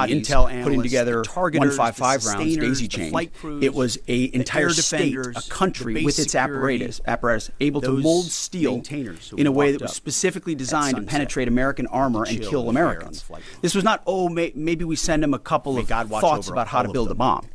bodies intel putting analysts, together the targeters, 155 the rounds, sustainers, daisy the chain. flight crews, It was an entire air state, defenders, a country the with base its security, apparatus, able to those mold steel maintainers who in a way walked that was up specifically designed to sunset penetrate American armor and chill kill in the air on Americans. the flight crew. This was not, maybe we send them a couple May of God watch thoughts over about how all to of build a them. bomb.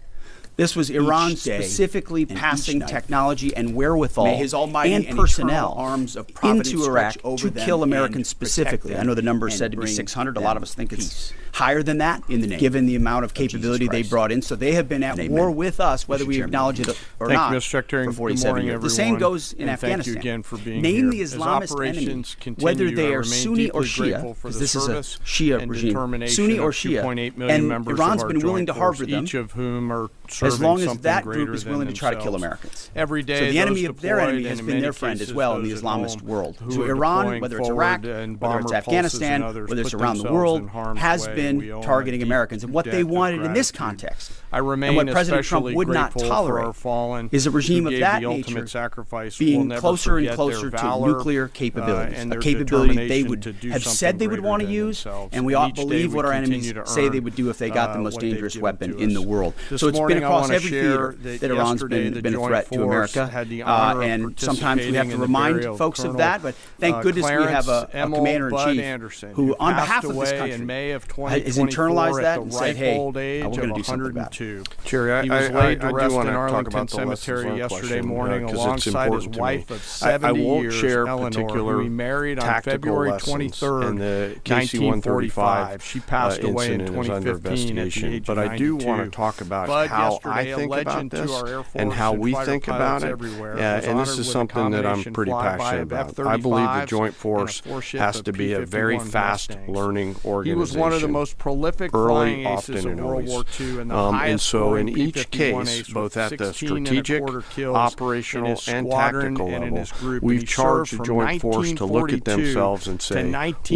This was Iran each day specifically and passing each night. technology and wherewithal May his almighty and and personnel eternal arms of providence into Iraq stretch over to them kill and Americans protect specifically. them I know the number is and said to be bring 600. A them lot of us think it's peace. higher than that, In the name given the amount of Jesus capability they Christ. brought in. So they have been at And war amen. with us, whether Mr. we Chairman. acknowledge it or Thank not, you, Mr. Secretary. for Good 47 morning, years. The everyone. same goes in And Afghanistan. thank you again for being Name here. the As Islamist enemy, operations whether continue, they I are remain Sunni or deeply Shia, grateful for because the this is a service Shia and regime, determination Sunni or of Shia, 2.8 million and members Iran's of our been willing joint to force, harbor them each of whom are as serving long as something that group greater is than willing to try to kill themselves. Americans. Every day, So the enemy of their those enemy deployed, has and been in their many friend as cases, well in the those at Islamist home world. who So are Iran, deploying whether it's forward Iraq, and whether bomber it's pulses Afghanistan, and others whether it's put around the themselves world, in harm's has way. We been owe targeting a Americans. And what debt they of wanted in this gratitude. context, I remain and what President Trump especially would not grateful for our tolerate, fallen is a regime who of gave that the ultimate nature sacrifice. We'll being never closer and forget closer their to valor, nuclear capabilities, and a their capability they determination would to do have something said they would greater want to than use, themselves. and we ought Each to day believe we what our continue enemies to say earn, they would do if they got the most what they've dangerous given weapon to in the us. world. This So it's been morning I across wanna every share theater that that Iran's yesterday the been a Joint threat to Force America, had the honor of and sometimes we have participating to in the remind burial of folks of Colonel, that, but thank goodness we have a Clarence commander-in-chief who, on behalf of this passed away in May country, of has internalized 2024 that at and the said, ripe hey, old age we're of going to do something about it. 102. Jerry, He was laid to I do rest want in to talk Arlington about the lessons Cemetery learned yesterday question, morning 'cause it's alongside his important to wife me. of 70 I won't years, share Eleanor, particular who he married on tactical February lessons 23rd, in the 1945. She passed away in incident is under 2015 at the investigation. age But of I do 92. want to talk about But how I yesterday, a think about legend to this our Air Force and how we fighter think pilots about it. everywhere was And this honored is with a something that I'm combination pretty flyby passionate of about. I believe the F-35s Joint and a Force four-ship has of to be a very P-51 fast Mustangs. learning He organization. was one of the most prolific early, flying aces often, of and World always. War II and the And highest so in scoring each P-51 case, ace both with at the 16 and a strategic, quarter kills operational, in his and squadron tactical and in level, his group. And we've he charged served the from Joint Force to look at 1942 themselves and to say,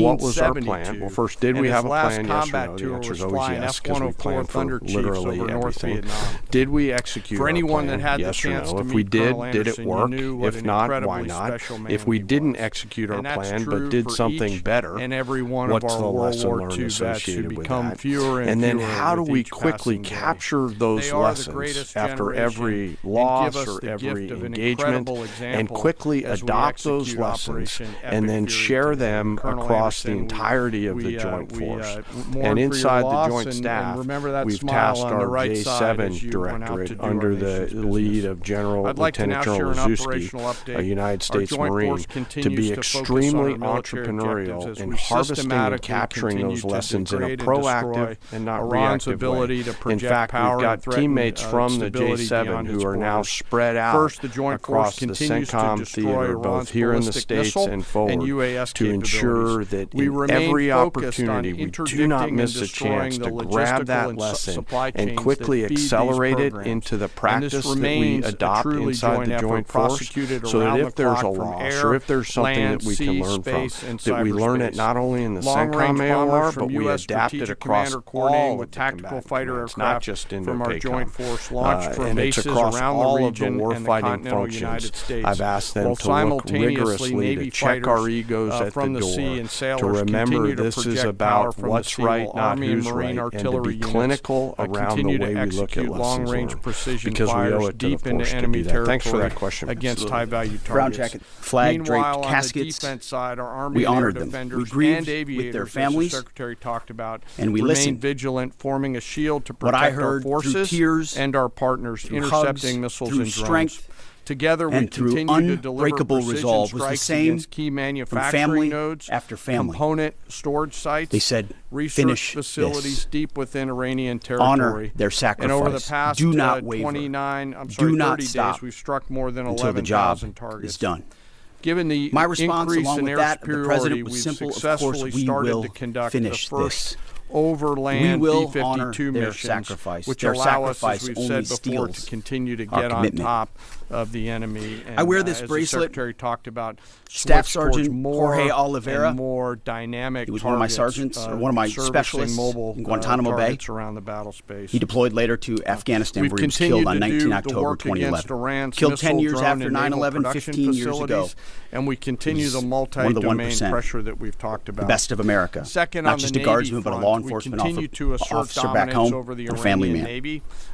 what was our plan? 1972. Well, first, did And we his have a last plan? Yes or combat no? The tour answer is was always flying yes, because we F-104 plan for Thunder Chiefs literally over North everything. Vietnam. Did we execute For our anyone plan? that had the Yes or chance no? to If we meet did, Colonel did it Anderson, you work? knew what If an not, why incredibly not? special man If we he didn't was. execute our And that's plan, true but did for something each better, and every one what's of our the World lesson War learned II vets who associated with become that? fewer and And then fewer how do with we each quickly passing day. capture those They are the lessons greatest after generation every and loss give us or the every gift of an engagement incredible and example quickly as we adopt those execute lessons Operation and then Epic Fury share today. them Colonel across the Anderson, entirety of the Joint Force? And inside the Joint Staff, we've tasked our J7 Directorate under the lead of General Lieutenant General Zewski, a United States Marine, to be extremely entrepreneurial in harvesting and capturing those lessons in a proactive and not reactive way. In fact, we've got teammates from the J7 who are now spread out across the CENTCOM theater, both here in the States and forward, to ensure that in every opportunity we do not miss a chance to grab that lesson and quickly accelerate it into the practice that we adopt inside the Joint Force, so that if there's a loss or if there's something that we can learn from, that we learn it not only in the CENTCOM AOR, but we adapt it across all of the tactical fighter combatants, not just in from our Joint Force launched from and it's bases across around all the of the region and the warfighting continental United functions. States. I've asked them While to look simultaneously, rigorously Navy to check our fighters, egos at from the the sea door, and sailors to remember continue to this is project about power from what's the sea, right, while not Army and who's Marine right, and to artillery be units clinical around the continue way to we look at execute lessons long-range learned, precision because we fires owe it to the deep into force to enemy do that. Thanks for territory that question. against high-value targets. Brown jacket, flag draped Meanwhile, caskets. on the defense side, our Army We and honored air them. We defenders grieved and aviators, with their as the families, Secretary talked about, and we remain listened. vigilant, forming a shield to What I protect our heard through forces tears, and our partners, through intercepting hugs, missiles through and drones. strength, Together, we and through continue to deliver unbreakable precision resolve was the strikes same against key from manufacturing family nodes, after family. component storage sites, They said, research "Finish facilities this. deep within Iranian territory. Honor their sacrifice. And over the past Do not waver. 30 Do not days, stop we've struck more than until the job 11,000 targets. is done." Given the My response, increase along in with air that of the superiority, President, was we've simple. Of successfully course, we started will to conduct finish the first this. overland We will B-52 honor their missions, sacrifice. which Their allow us, sacrifice as we've only said before, steals to continue to our get on commitment. top of the enemy. And, I wear this as bracelet. The Secretary talked about, Staff switch towards Sergeant more Jorge Oliveira, and more dynamic he was one of my targets, sergeants, or one of my servicing specialists mobile, in Guantanamo Bay. targets around the battle space. He deployed later to Afghanistan, We've where he was continued killed on to 19 do the October work against 2011. Iran's Killed missile, 10 years drone, after and naval 9/11, production 15 years ago. facilities, and we continue the one of the multi-domain 1%, pressure that we've talked about. The best of America. Second, Not on just the a guardsman, Navy but a front, law we enforcement continue to assert officer back dominance home over the and a family Iranian man. Navy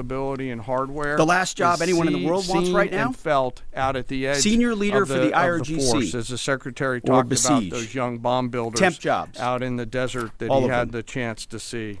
capability and hardware. The last job anyone in the world wants right now? And felt out at the edge. Senior leader for the IRGC. Of the force, as the secretary talked about those young bomb builders temp jobs out in the desert that he had the chance to see.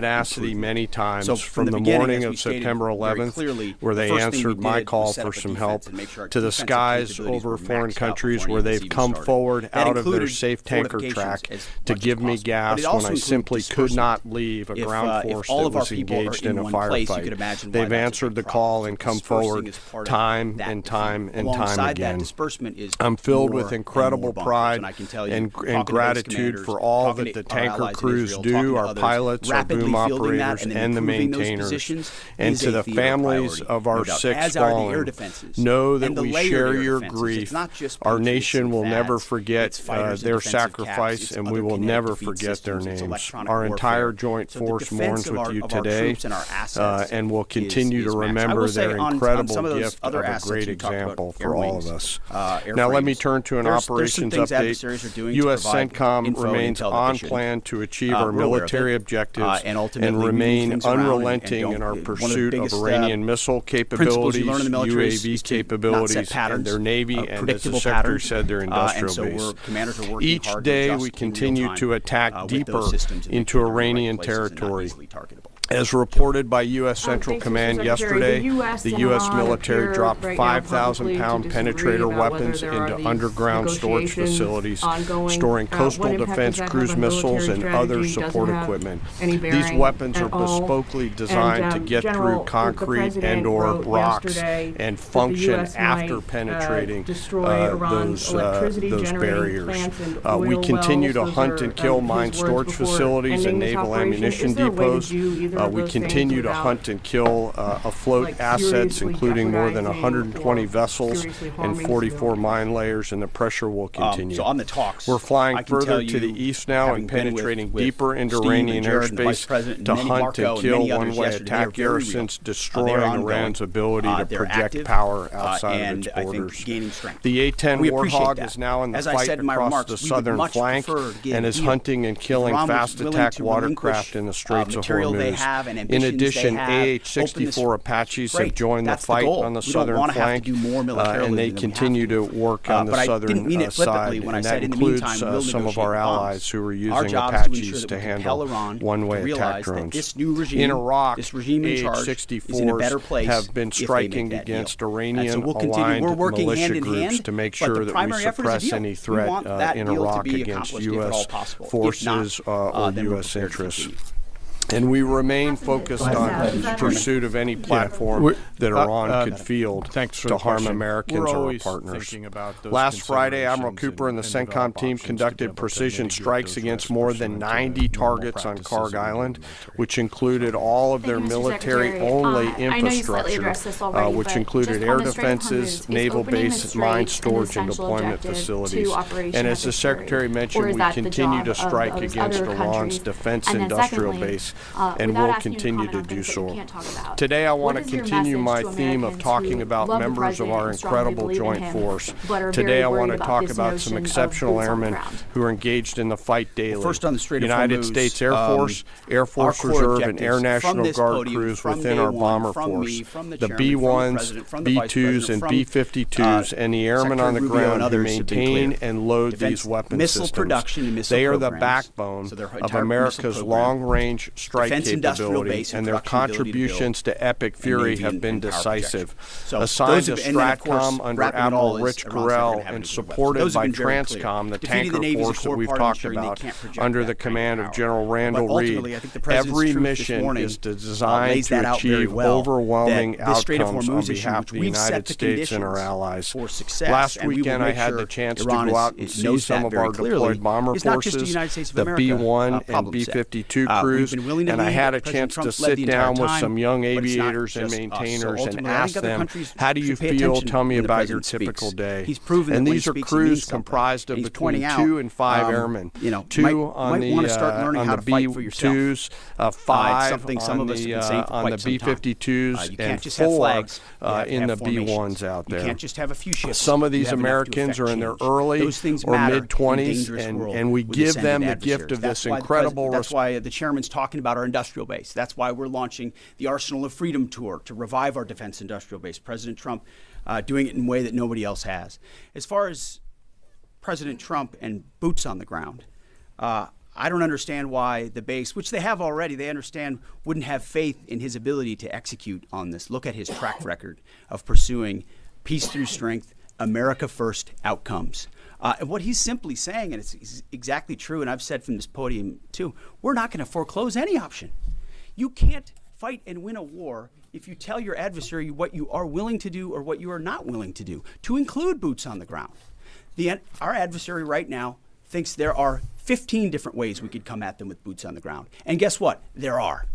tenacity many times from the morning of September 11th, where they answered my call for some help, to the skies over foreign countries where they've come forward out of their safe tanker track to give me gas when I simply could not leave a ground force that was engaged in a firefight. They've answered the call and come forward time and on time and time again. That disbursement is I'm filled with incredible pride and gratitude for all that the tanker crews do, our pilots, our boom operators, and the maintainers. And to the families of our 6 fallen, know that we share your grief. Our nation will never forget their sacrifice, and we will never forget their names. Our entire joint force mourns with you today, and will continue to remember their incredible gift of a great example for all of us. Now let me turn to an operations update. U.S. CENTCOM remains on plan to achieve our military objectives and remain unrelenting in our pursuit of Iranian missile capabilities, UAV capabilities, and their Navy, and as the Secretary said, their industrial base. Each day we continue to attack deeper into Iranian territory. As reported by U.S. Central Command yesterday, the U.S. military dropped 5,000-pound penetrator weapons into underground storage facilities, storing coastal defense cruise missiles and other support equipment. These weapons are bespokely designed to get through concrete and/or rocks and function after penetrating those barriers. We continue to hunt and kill mine storage facilities and naval ammunition depots. We continue to hunt and kill afloat assets, including more than 120 vessels and 44 mine layers, and the pressure will continue. So on the talks, we're flying further to the east now and penetrating deeper into Iranian airspace to hunt and kill one-way attack garrisons, destroying Iran's ability to project power outside of its borders. The A-10 Warthog is now in the fight across the southern flank and is hunting and killing fast-attack watercraft in the Straits of Hormuz. In addition, AH-64 Apaches have joined the fight on the southern flank, and they continue to work on the southern side, and that includes some of our allies who are using Apaches to handle one-way attack drones. In Iraq, AH-64s have been striking against Iranian-aligned militia groups to make sure that we suppress any threat in Iraq against U.S. forces or U.S. interests. And we remain focused on pursuit of any platform that Iran could field to harm Americans or our partners. Last Friday, Admiral Cooper and the CENTCOM team conducted precision strikes against more than 90 targets on Karg Island, which included all of their military-only infrastructure, which included air defenses, naval bases, mine storage, and deployment facilities. And as the Secretary mentioned, we continue to strike against Iran's defense industrial base, and will continue to do so. Today I want to continue my theme of talking about members of our incredible joint force. Today I want to talk about some exceptional airmen who are engaged in the fight daily. First on the Strait of United Hormuz, States Air Force, Air Force Reserve, and Air National Guard crews within our bomber force, the B-1s, B-2s, and B-52s, and the airmen on the ground who maintain and load these weapon systems. They are the backbone of America's long-range strike capability, and their contributions to Epic Fury have been decisive. Assigned to STRATCOM under Admiral Rich Correll and supported by TRANSCOM, the tanker force that we've talked about, under the command of General Randall Reed, every mission is designed to achieve overwhelming outcomes on behalf of the United States and our allies. Last weekend, I had the chance to go out and see some of our deployed bomber forces, the B-1 and B-52 crews, and I had a chance to sit down with some young aviators and maintainers and ask them, how do you feel? Tell me about your typical day. And these are crews comprised of between 2 and 5 airmen, 2 on the B-2s, 5 on the B-52s, and 4 in the B-1s out there. You can't just have a few shifts. Some of these Americans are in their early or mid-20s, and we give them the gift of this incredible responsibility. That's why the chairman's talking about our industrial base. That's why we're launching the Arsenal of Freedom tour to revive our defense industrial base. President Trump doing it in a way that nobody else has. As far as President Trump and boots on the ground, I don't understand why the base, which they have already, they understand, wouldn't have faith in his ability to execute on this. Look at his track record of pursuing peace through strength, America first outcomes. And what he's simply saying, and it's exactly true, and I've said from this podium too, we're not going to foreclose any option. You can't fight and win a war if you tell your adversary what you are willing to do or what you are not willing to do, to include boots on the ground. Our adversary right now thinks there are 15 different ways we could come at them with boots on the ground. And guess what? There are.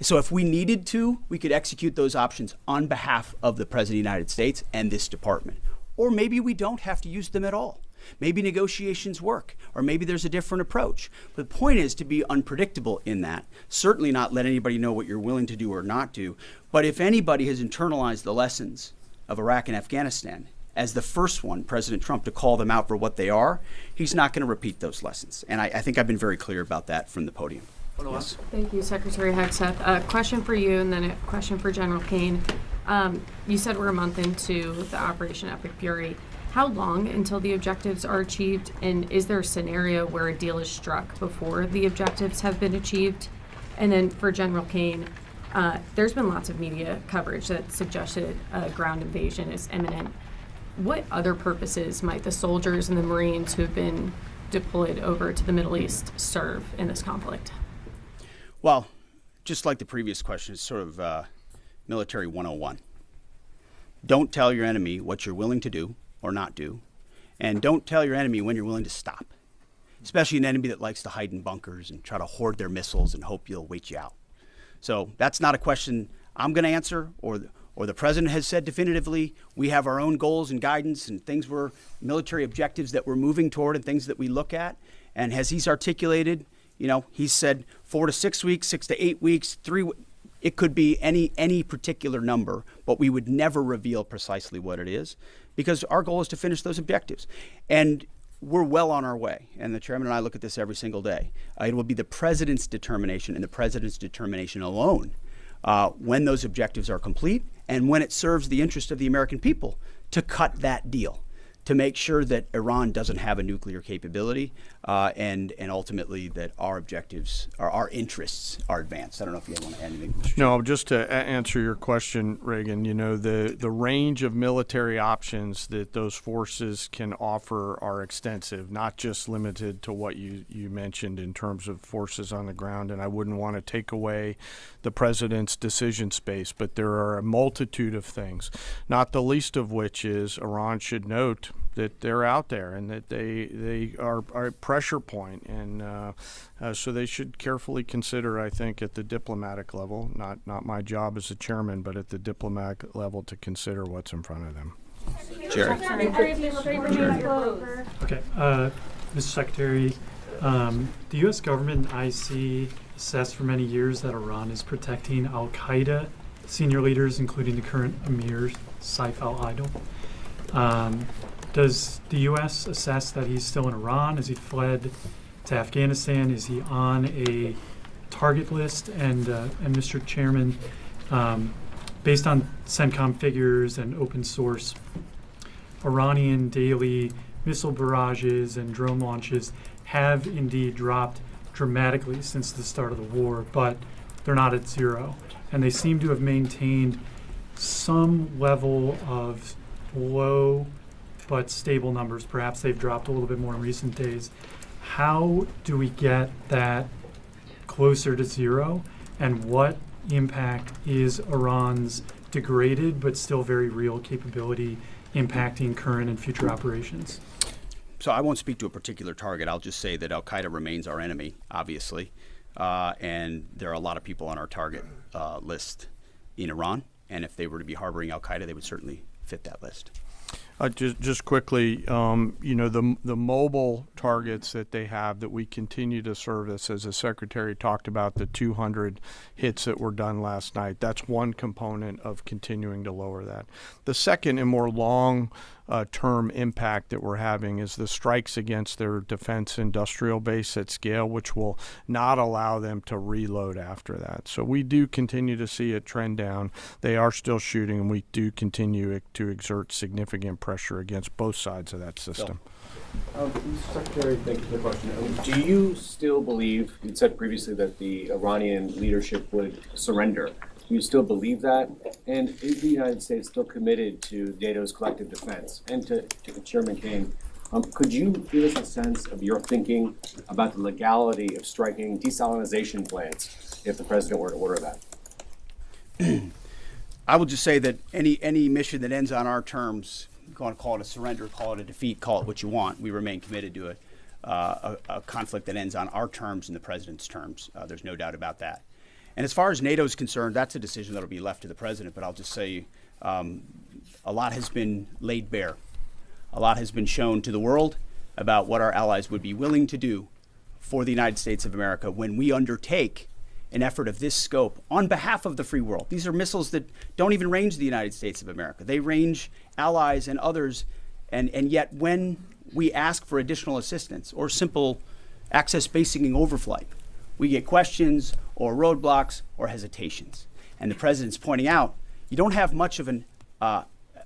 So if we needed to, we could execute those options on behalf of the President of the United States and this department. Or maybe we don't have to use them at all. Maybe negotiations work, or maybe there's a different approach. But the point is to be unpredictable in that. Certainly not let anybody know what you're willing to do or not do. But if anybody has internalized the lessons of Iraq and Afghanistan as the first one, President Trump, to call them out for what they are, he's not going to repeat those lessons. And I think I've been very clear about that from the podium. Yes. Thank you, Secretary Hegseth. A question for you and then a question for General Caine. You said we're a month into the Operation Epic Fury. How long until the objectives are achieved? And is there a scenario where a deal is struck before the objectives have been achieved? And then for General Caine, there's been lots of media coverage that suggested a ground invasion is imminent. What other purposes might the soldiers and the Marines who have been deployed over to the Middle East serve in this conflict? Well, just like the previous question, it's sort of military 101. Don't tell your enemy what you're willing to do or not do, and don't tell your enemy when you're willing to stop, especially an enemy that likes to hide in bunkers and try to hoard their missiles and hope you'll wait you out. So that's not a question I'm going to answer, or the president has said definitively. We have our own goals and guidance and things military objectives that we're moving toward and things that we look at. And as he's articulated, he's said 4 to 6 weeks, 6 to 8 weeks, 3. It could be any particular number, but we would never reveal precisely what it is, because our goal is to finish those objectives. And we're well on our way. And the chairman and I look at this every single day. It will be the president's determination and the president's determination alone when those objectives are complete and when it serves the interest of the American people to cut that deal, to make sure that Iran doesn't have a nuclear capability, and ultimately that our objectives, our interests are advanced. I don't know if you want to add anything. No, just to answer your question, Reagan, the range of military options that those forces can offer are extensive, not just limited to what you mentioned in terms of forces on the ground. And I wouldn't want to take away the president's decision space, but there are a multitude of things, not the least of which is Iran should note that they're out there and that they are a pressure point, and so they should carefully consider, I think, at the diplomatic level, not my job as a chairman, but at the diplomatic level, to consider what's in front of them. Jerry. Okay, Mr. Secretary, the U.S. government and IC assessed for many years that Iran is protecting al-Qaeda senior leaders, including the current Emir Saif al-Idil. Does the U.S. assess that he's still in Iran? Has he fled to Afghanistan? Is he on a target list? And Mr. Chairman, based on CENTCOM figures and open source, Iranian daily missile barrages and drone launches have indeed dropped dramatically since the start of the war, but they're not at zero. And they seem to have maintained some level of low but stable numbers. Perhaps they've dropped a little bit more in recent days. How do we get that closer to zero? And what impact is Iran's degraded but still very real capability impacting current and future operations? So I won't speak to a particular target. I'll just say that al-Qaeda remains our enemy, obviously. And there are a lot of people on our target list in Iran. And if they were to be harboring al-Qaeda, they would certainly fit that list. Just quickly, the mobile targets that they have that we continue to service, as the Secretary talked about, the 200 hits that were done last night. That's one component of continuing to lower that. The second and more long-term impact that we're having is the strikes against their defense industrial base at scale, which will not allow them to reload after that. So we do continue to see it trend down. They are still shooting, and we do continue to exert significant pressure against both sides of that system. Mr. Secretary, thank you for the question. Do you still believe, you said previously that the Iranian leadership would surrender. Do you still believe that? And is the United States still committed to NATO's collective defense? And to Chairman Caine, could you give us a sense of your thinking about the legality of striking desalinization plants if the president were to order that? I will just say that any mission that ends on our terms, you want to call it a surrender, call it a defeat, call it what you want, we remain committed to it. A conflict that ends on our terms and the president's terms. There's no doubt about that. And as far as NATO is concerned, that's a decision that will be left to the president. But I'll just say a lot has been laid bare. A lot has been shown to the world about what our allies would be willing to do for the United States of America when we undertake an effort of this scope on behalf of the free world. These are missiles that don't even range the United States of America. They range allies and others. And yet when we ask for additional assistance or simple access basing overflight, we get questions or roadblocks or hesitations. And the president's pointing out, you don't have much of an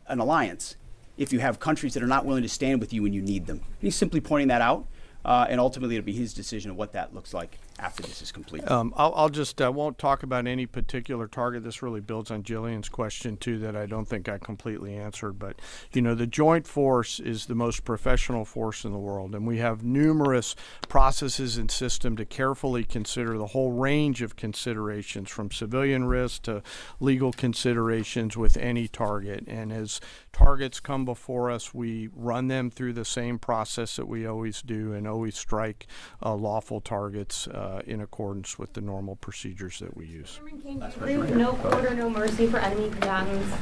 alliance if you have countries that are not willing to stand with you when you need them. And he's simply pointing that out, and ultimately it'll be his decision of what that looks like after this is complete. I'll just won't talk about any particular target. This really builds on Jillian's question too, that I don't think I completely answered. But the joint force is the most professional force in the world, and we have numerous processes and systems to carefully consider the whole range of considerations, from civilian risk to legal considerations with any target. And as targets come before us, we run them through the same process that we always do, and always strike lawful targets in accordance with the normal procedures that we use. Caine, no quarter, no mercy for enemy combatants,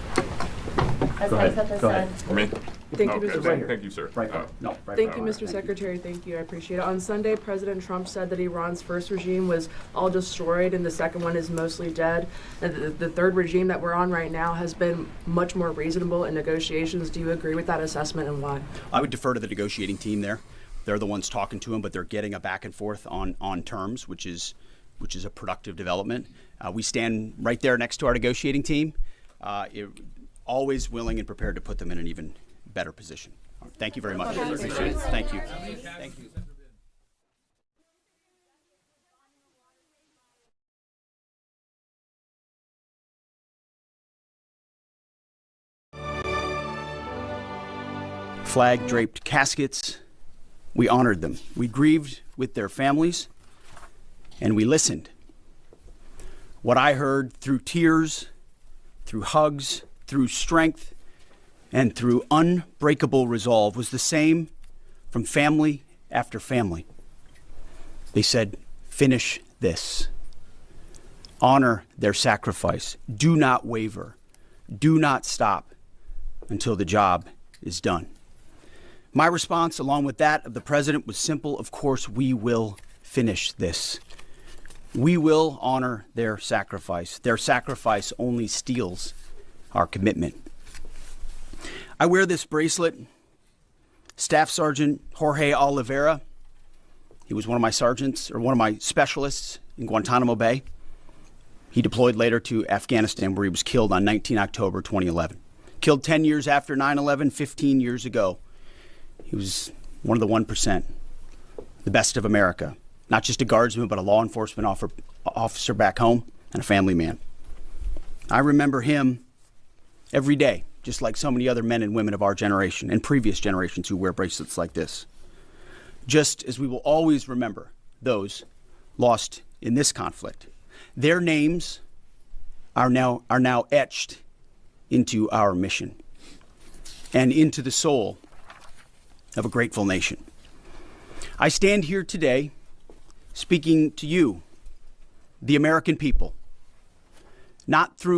as Hegseth has said. For me? Thank you, Mr. Secretary. Thank you, sir. Thank you, Mr. Secretary. Thank you. I appreciate it. On Sunday, President Trump said that Iran's first regime was all destroyed and the second one is mostly dead. And the third regime that we're on right now has been much more reasonable in negotiations. Do you agree with that assessment, and why? I would defer to the negotiating team there. They're the ones talking to him, but they're getting a back and forth on terms, which is a productive development. We stand right there next to our negotiating team, always willing and prepared to put them in an even better position. Thank you very much. I appreciate it. Thank you. Thank you. Flag-draped caskets. We honored them. We grieved with their families, and we listened. What I heard through tears, through hugs, through strength, and through unbreakable resolve was the same from family after family. They said, finish this. Honor their sacrifice. Do not waver. Do not stop until the job is done. My response, along with that of the president, was simple. Of course, we will finish this. We will honor their sacrifice. Their sacrifice only steals our commitment. I wear this bracelet. Staff Sergeant Jorge Oliveira, he was one of my sergeants, or one of my specialists in Guantanamo Bay. He deployed later to Afghanistan, where he was killed on 19 October 2011. Killed 10 years after 9/11, 15 years ago. He was one of the 1%, the best of America. Not just a guardsman, but a law enforcement officer back home and a family man. I remember him every day, just like so many other men and women of our generation and previous generations who wear bracelets like this. Just as we will always remember those lost in this conflict. Their names are now etched into our mission and into the soul of a grateful nation. I stand here today speaking to you, the American people, not through